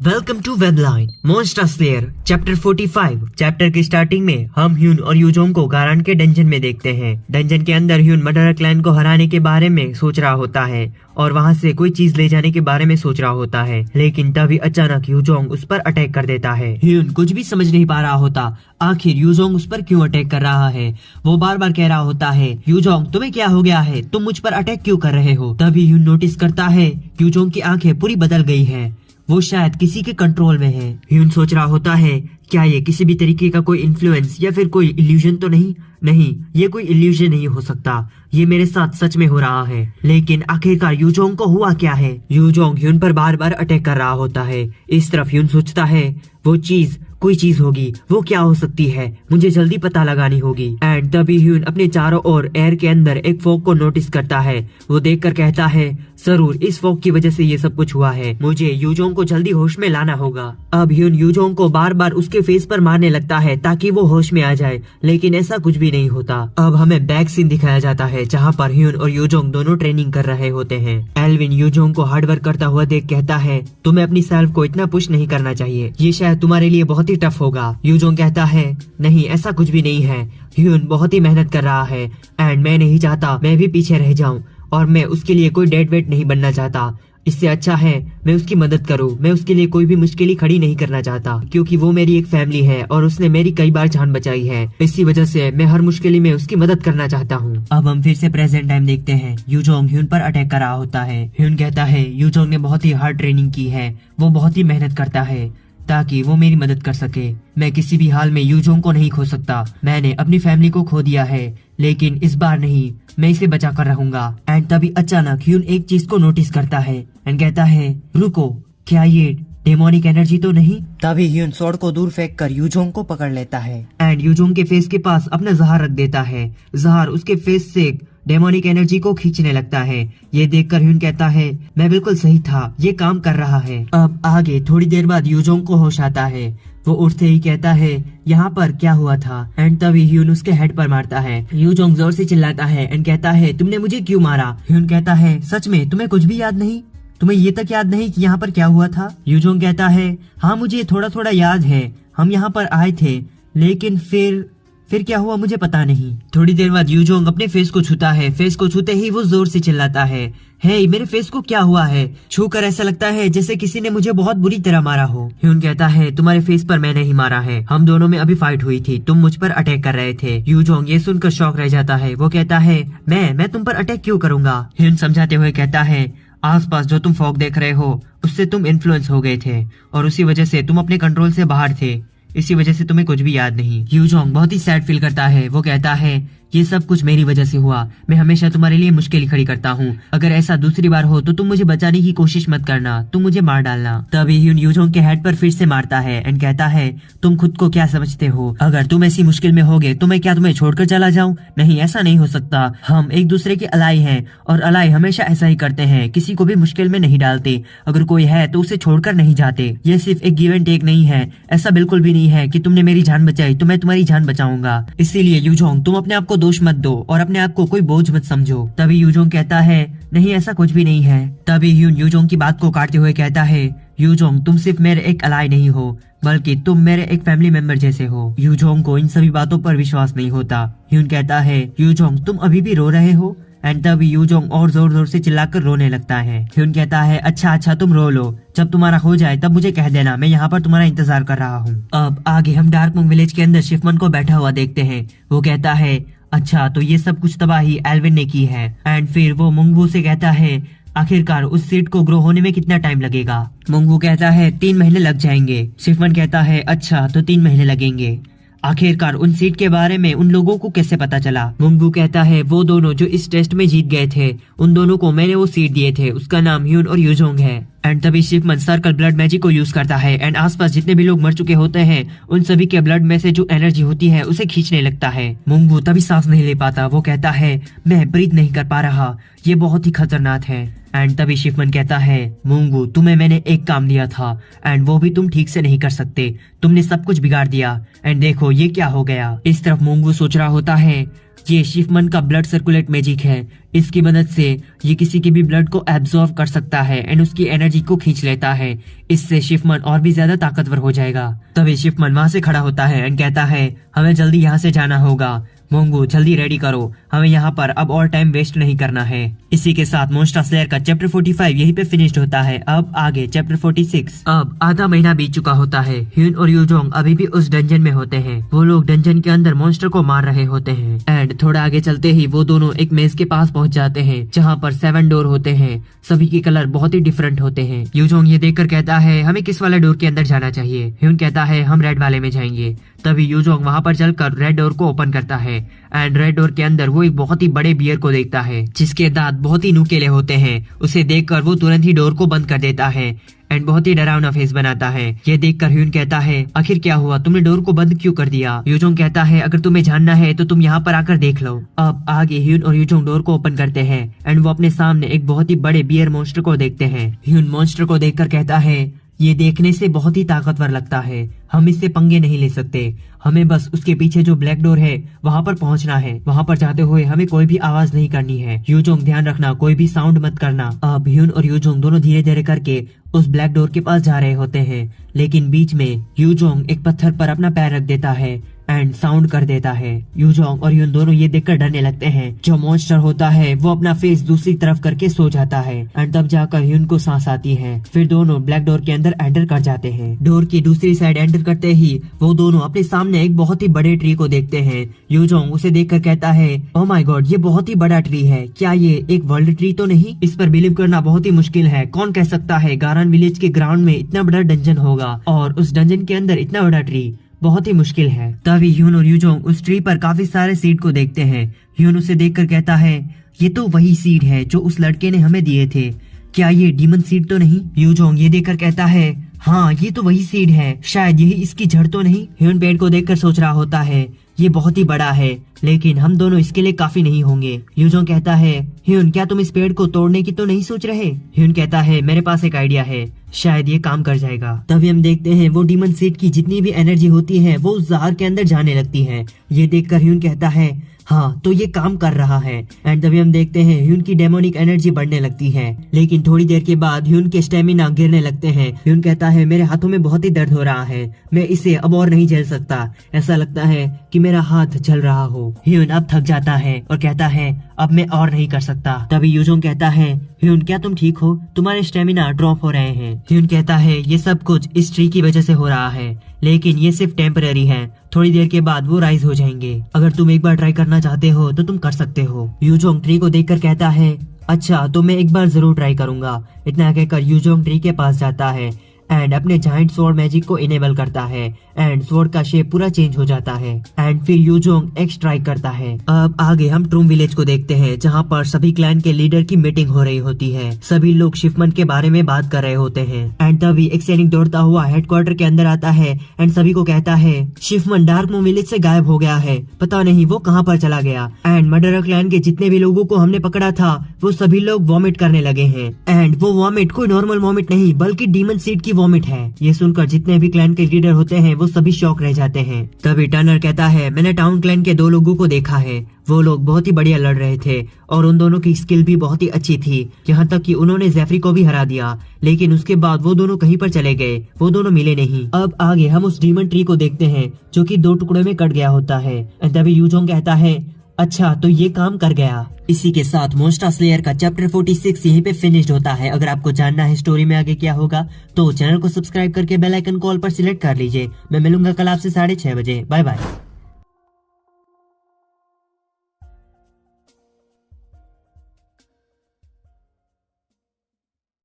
Welcome to webline monster slayer chapter 45। Chapter की starting में हम ह्यून और यूजोंग को गारान के डंजन में देखते हैं। डंजन के अंदर ह्यून मर्डरर क्लैन को हराने के बारे में सोच रहा होता है और वहाँ से कोई चीज ले जाने के बारे में सोच रहा होता है, लेकिन तभी अचानक यूजोंग उस पर अटैक कर देता है। ह्यून कुछ भी समझ नहीं पा रहा होता आखिर यूजोंग उस पर क्यों अटैक कर रहा है। वो बार बार कह रहा होता है, यूजोंग तुम्हें क्या हो गया है, तुम मुझ पर अटैक क्यों कर रहे हो। तभी ह्यून नोटिस करता है यूजोंग की आंखें पूरी बदल गई है, वो शायद किसी के कंट्रोल में है। ह्यून सोच रहा होता है क्या ये किसी भी तरीके का कोई इन्फ्लुएंस या फिर कोई इल्यूजन तो नहीं, ये कोई इल्यूजन नहीं हो सकता, ये मेरे साथ सच में हो रहा है। लेकिन आखिरकार यूजोंग को हुआ क्या है। यूजोंग ह्यून पर बार बार अटैक कर रहा होता है। इस तरफ ह्यून सोचता है वो चीज कोई चीज होगी, वो क्या हो सकती है, मुझे जल्दी पता लगानी होगी। एंड तभी ह्यून अपने चारों ओर एयर के अंदर एक फॉग को नोटिस करता है। वो देखकर कहता है जरूर इस फॉग की वजह से ये सब कुछ हुआ है, मुझे यूजोंग को जल्दी होश में लाना होगा। अब ह्यून यूजोंग को बार बार उसके फेस पर मारने लगता है ताकि वो होश में आ जाए, लेकिन ऐसा कुछ भी नहीं होता। अब हमें बैक सीन दिखाया जाता है जहाँ पर ह्यून और यूजोंग दोनों ट्रेनिंग कर रहे होते हैं। एल्विन यूजोंग को हार्डवर्क करता हुआ देख कहता है तुम्हें अपनी सेल्फ को इतना पुश नहीं करना चाहिए, ये शायद तुम्हारे लिए बहुत ही टफ होगा। यूजोंग कहता है नहीं ऐसा कुछ भी नहीं है, ह्यून बहुत ही मेहनत कर रहा है एंड मैं नहीं चाहता मैं भी पीछे रह जाऊं और मैं उसके लिए कोई डेड वेट नहीं बनना चाहता। इससे अच्छा है मैं उसकी मदद करूं, मैं उसके लिए कोई भी मुश्किल खड़ी नहीं करना चाहता क्योंकि वो मेरी एक फैमिली है और उसने मेरी कई बार जान बचाई है, इसी वजह से मैं हर मुश्किल में उसकी मदद करना चाहता हूँ। अब हम फिर से प्रेजेंट टाइम देखते हैं। यूजोंग ह्यून पर अटैक कर रहा होता है। ह्यून कहता है यूजोंग ने बहुत ही हार्ड ट्रेनिंग की है, वो बहुत ही मेहनत करता है ताकि वो मेरी मदद कर सके। मैं किसी भी हाल में यूजोंग को नहीं खो सकता, मैंने अपनी फैमिली को खो दिया है लेकिन इस बार नहीं, मैं इसे बचा कर रहूंगा। एंड तभी अचानक ह्यून एक चीज को नोटिस करता है एंड कहता है रुको, क्या ये डेमोनिक एनर्जी तो नहीं। तभी ह्यून स्वॉर्ड को दूर फेंक कर यूजोंग को पकड़ लेता है एंड यूजोंग के फेस के पास अपना जहर रख देता है। जहर उसके फेस से डेमोनिक एनर्जी को खींचने लगता है। ये देखकर ह्यून कहता है मैं बिल्कुल सही था, ये काम कर रहा है। अब आगे थोड़ी देर बाद यूजोंग को होश आता है। वो उठते ही कहता है यहाँ पर क्या हुआ था। एंड तभी ह्यून उसके हेड पर मारता है। यूजोंग जोर से चिल्लाता है एंड कहता है तुमने मुझे क्यों मारा। ह्यून कहता है सच में तुम्हें कुछ भी याद नहीं, तुम्हें ये तक याद नहीं कि यहाँ पर क्या हुआ था। यूजोंग कहता है हाँ मुझे थोड़ा थोड़ा याद है, हम यहाँ पर आए थे लेकिन फिर क्या हुआ मुझे पता नहीं। थोड़ी देर बाद यूजोंग अपने फेस को छूता है। फेस को छूते ही वो जोर से चिल्लाता है हे मेरे फेस को क्या हुआ है। छूकर ऐसा लगता है जैसे किसी ने मुझे बहुत बुरी तरह मारा हो। ह्यून कहता है तुम्हारे फेस पर मैंने ही मारा है, हम दोनों में अभी फाइट हुई थी, तुम मुझ पर अटैक कर रहे थे। यूजोंग ये सुनकर शॉक रह जाता है। वो कहता है मैं तुम पर अटैक क्यों करूंगा। ह्यून समझाते हुए कहता है आसपास जो तुम फॉग देख रहे हो उससे तुम इन्फ्लुएंस हो गए थे और उसी वजह से तुम अपने कंट्रोल से बाहर थे, इसी वजह से तुम्हें कुछ भी याद नहीं। यूजोंग बहुत ही सैड फील करता है। वो कहता है ये सब कुछ मेरी वजह से हुआ, मैं हमेशा तुम्हारे लिए मुश्किल खड़ी करता हूँ, अगर ऐसा दूसरी बार हो तो तुम मुझे बचाने की कोशिश मत करना, तुम मुझे मार डालना। तभी ह्यून यूजोंग के हेड पर फिर से मारता है एंड कहता है तुम खुद को क्या समझते हो, अगर तुम ऐसी मुश्किल में होगे तो मैं क्या तुम्हें छोड़कर चला जाऊं। नहीं ऐसा नहीं हो सकता, हम एक दूसरे के अलाई हैं और अलाई हमेशा ऐसा ही करते हैं, किसी को भी मुश्किल में नहीं डालते, अगर कोई है तो उसे छोड़कर नहीं जाते। ये सिर्फ एक गिव एंड टेक नहीं है, ऐसा बिल्कुल भी नहीं है कि तुमने मेरी जान बचाई तो मैं तुम्हारी जान बचाऊंगा। इसीलिए यूजोंग तुम अपने आप को दोष मत दो और अपने आप को कोई बोझ मत समझो। तभी यूजोंग कहता है नहीं ऐसा कुछ भी नहीं है। तभी ह्यून यूजोंग की बात को काटते हुए कहता है यूजोंग तुम सिर्फ मेरे एक अलाई नहीं हो बल्कि तुम मेरे एक फैमिली मेंबर जैसे हो। यूजोंग को इन सभी बातों पर विश्वास नहीं होता। ह्यून कहता है यूजोंग तुम अभी भी रो रहे हो। एंड तभी यूजोंग और जोर जोर से चिल्लाकर रोने लगता है। ह्यून कहता है अच्छा तुम रो लो, जब तुम्हारा हो जाए तब मुझे कह देना, मैं यहाँ पर तुम्हारा इंतजार कर रहा हूँ। अब आगे हम डार्कमून विलेज के अंदर शिफमन को बैठा हुआ देखते हैं। वो कहता है अच्छा तो ये सब कुछ तबाही एल्विन ने की है। एंड फिर वो मुंगवू से कहता है आखिरकार उस सीड को ग्रो होने में कितना टाइम लगेगा। मुंगवू कहता है 3 महीने लग जाएंगे। शिफमन कहता है अच्छा तो 3 महीने लगेंगे, आखिरकार उन सीट के बारे में उन लोगों को कैसे पता चला। मुंगवू कहता है वो दोनों जो इस टेस्ट में जीत गए थे उन दोनों को मैंने वो सीट दिए थे, उसका नाम ह्यून और यूजोंग है। एंड तभी शिफमन सर्कल ब्लड मैजिक को यूज करता है एंड आसपास जितने भी लोग मर चुके होते हैं उन सभी के ब्लड में से जो एनर्जी होती है उसे खींचने लगता है। मुंगवू तभी सांस नहीं ले पाता। वो कहता है मैं ब्रीथ नहीं कर पा रहा, ये बहुत ही खतरनाक है। एंड तभी शिफमन कहता है मुंगवू तुम्हें मैंने एक काम दिया था एंड वो भी तुम ठीक से नहीं कर सकते, तुमने सब कुछ बिगाड़ दिया एंड देखो ये क्या हो गया। इस तरफ मुंगवू सोच रहा होता है ये शिफमन का ब्लड सर्कुलेट मैजिक है, इसकी मदद से ये किसी के भी ब्लड को एब्जॉर्व कर सकता है एंड उसकी एनर्जी को खींच लेता है। इससे शिफमन और भी ज्यादा ताकतवर हो जाएगा। तभी शिफमन वहां से खड़ा होता है एंड कहता है हमें जल्दी यहाँ से जाना होगा। मोंगू जल्दी रेडी करो, हमें यहाँ पर अब और टाइम वेस्ट नहीं करना है। इसी के साथ मोंस्टर स्लेयर का चैप्टर 45 यहीं पे फिनिश्ड होता है। अब आगे चैप्टर 46। अब आधा महीना बीत चुका होता है। ह्यून और यूजोंग अभी भी उस डंजन में होते हैं। वो लोग डंजन के अंदर मॉन्स्टर को मार रहे होते हैं एंड थोड़ा आगे चलते ही वो दोनों एक मेज के पास पहुंच जाते हैं जहाँ पर 7 डोर होते हैं। सभी के कलर बहुत ही डिफरेंट होते हैं। यूजोंग ये देखकर कहता है हमें किस वाले डोर के अंदर जाना चाहिए। ह्यून कहता है हम रेड वाले में जाएंगे। तभी यूजोंग वहाँ पर चलकर रेड डोर को ओपन करता है एंड रेड डोर के अंदर वो एक बहुत ही बड़े बियर को देखता है जिसके दांत बहुत ही नुकीले होते हैं। उसे देखकर वो तुरंत ही डोर को बंद कर देता है एंड बहुत ही डरावना फेस बनाता है। ये देखकर ह्यून कहता है आखिर क्या हुआ, तुमने डोर को बंद क्यों कर दिया। यूजोंग कहता है अगर तुम्हें जानना है तो तुम यहाँ पर आकर देख लो। अब आगे ह्यून और यूजोंग डोर को ओपन करते हैं एंड वो अपने सामने एक बहुत ही बड़े बियर मॉन्स्टर को देखते हैं। ह्यून मॉन्स्टर को देखकर कहता है ये देखने से बहुत ही ताकतवर लगता है, हम इससे पंगे नहीं ले सकते। हमें बस उसके पीछे जो ब्लैक डोर है वहाँ पर पहुँचना है। वहाँ पर जाते हुए हमें कोई भी आवाज नहीं करनी है। यूजोंग ध्यान रखना, कोई भी साउंड मत करना। अब ह्यून और यूजोंग दोनों धीरे धीरे करके उस ब्लैक डोर के पास जा रहे होते हैं, लेकिन बीच में यूजोंग एक पत्थर पर अपना पैर रख देता है एंड साउंड कर देता है। यूजोंग और ह्यून दोनों ये देखकर डरने लगते हैं। जो मॉन्स्टर होता है वो अपना फेस दूसरी तरफ करके सो जाता है एंड तब जाकर ह्यून को सांस आती है। फिर दोनों ब्लैक डोर के अंदर एंटर कर जाते हैं। डोर की दूसरी साइड एंटर करते ही वो दोनों अपने सामने एक बहुत ही बड़े ट्री को देखते हैं। यूजोंग उसे देखकर कहता है ओह माय गॉड, ये बहुत ही बड़ा ट्री है। क्या ये एक वर्ल्ड ट्री तो नहीं? इस पर बिलीव करना बहुत ही मुश्किल है। कौन कह सकता है गारान विलेज के ग्राउंड में इतना बड़ा डंजन होगा और उस डंजन के अंदर इतना बड़ा ट्री, बहुत ही मुश्किल है। तभी ह्यून और यूजोंग उस ट्री पर काफी सारे सीड को देखते हैं। ह्यून उसे देखकर कहता है ये तो वही सीड है जो उस लड़के ने हमें दिए थे, क्या ये डीमन सीड तो नहीं? यूजोंग ये देखकर कहता है हाँ ये तो वही सीड है, शायद यही इसकी जड़ तो नहीं? ह्यून पेड़ को देखकर सोच रहा होता है ये बहुत ही बड़ा है लेकिन हम दोनों इसके लिए काफी नहीं होंगे। यूजोंग कहता है ह्यून क्या तुम इस पेड़ को तोड़ने की तो नहीं सोच रहे? ह्यून कहता है मेरे पास एक आइडिया है, शायद ये काम कर जाएगा। तभी हम देखते हैं वो डीमन सीड की जितनी भी एनर्जी होती है वो उस जहर के अंदर जाने लगती है। ये देखकर ह्यून कहता है हाँ तो ये काम कर रहा है एंड तभी हम देखते हैं ह्यून की डेमोनिक एनर्जी बढ़ने लगती है। लेकिन थोड़ी देर के बाद ह्यून के स्टेमिना गिरने लगते हैं। ह्यून कहता है मेरे हाथों में बहुत ही दर्द हो रहा है, मैं इसे अब और नहीं झेल सकता, ऐसा लगता है कि मेरा हाथ जल रहा हो। ह्यून अब थक जाता है और कहता है अब मैं और नहीं कर सकता। तभी यूजोंग कहता है ह्यून क्या तुम ठीक हो? तुम्हारे स्टेमिना ड्रॉप हो रहे हैं। ह्यून कहता है ये सब कुछ इस ट्री की वजह से हो रहा है, लेकिन ये सिर्फ टेम्पररी है, थोड़ी देर के बाद वो राइज हो जाएंगे। अगर तुम एक बार ट्राई करना चाहते हो तो तुम कर सकते हो। यूजोंग ट्री को देखकर कहता है अच्छा तो मैं एक बार जरूर ट्राई करूंगा। इतना कहकर यूजोंग ट्री के पास जाता है एंड अपने जाइंट स्वॉर्ड मैजिक को इनेबल करता है एंड स्वॉर्ड का शेप पूरा चेंज हो जाता है एंड फिर यूजोंग एक स्ट्राइक करता है। अब आगे हम ट्रूम विलेज को देखते हैं जहाँ पर सभी क्लैन के लीडर की मीटिंग हो रही होती है। सभी लोग शिफमन के बारे में बात कर रहे होते हैं एंड तभी एक सैनिक दौड़ता हुआ हेडक्वार्टर के अंदर आता है एंड सभी को कहता है शिफमन डार्क मून विलेज से गायब हो गया है, पता नहीं वो कहाँ पर चला गया एंड मर्डरर क्लैन के जितने भी लोगों को हमने पकड़ा था वो सभी लोग वॉमिट करने लगे हैं एंड वो वॉमिट कोई नॉर्मल वॉमिट नहीं बल्कि डीमन सीड की वॉमिट है। ये सुनकर जितने भी क्लैन के लीडर होते हैं वो सभी शॉक रह जाते हैं। तभी टर्नर कहता है मैंने टाउन क्लैन के 2 लोगों को देखा है, वो लोग बहुत ही बढ़िया लड़ रहे थे और उन दोनों की स्किल भी बहुत ही अच्छी थी, यहाँ तक कि उन्होंने जेफरी को भी हरा दिया, लेकिन उसके बाद वो दोनों कहीं पर चले गए, वो दोनों मिले नहीं। अब आगे हम उस डीमन ट्री को देखते हैं जो कि 2 टुकड़ों में कट गया होता है। तभी यूजोंग कहता है अच्छा तो ये काम कर गया। इसी के साथ मॉन्स्टर स्लेयर का चैप्टर 46 यहीं पे फिनिश्ड होता है। अगर आपको जानना है स्टोरी में आगे क्या होगा तो चैनल को सब्सक्राइब करके बेल आइकन कॉल पर सिलेक्ट कर लीजिए। मैं मिलूंगा कल आपसे 6:30 बजे। Bye bye.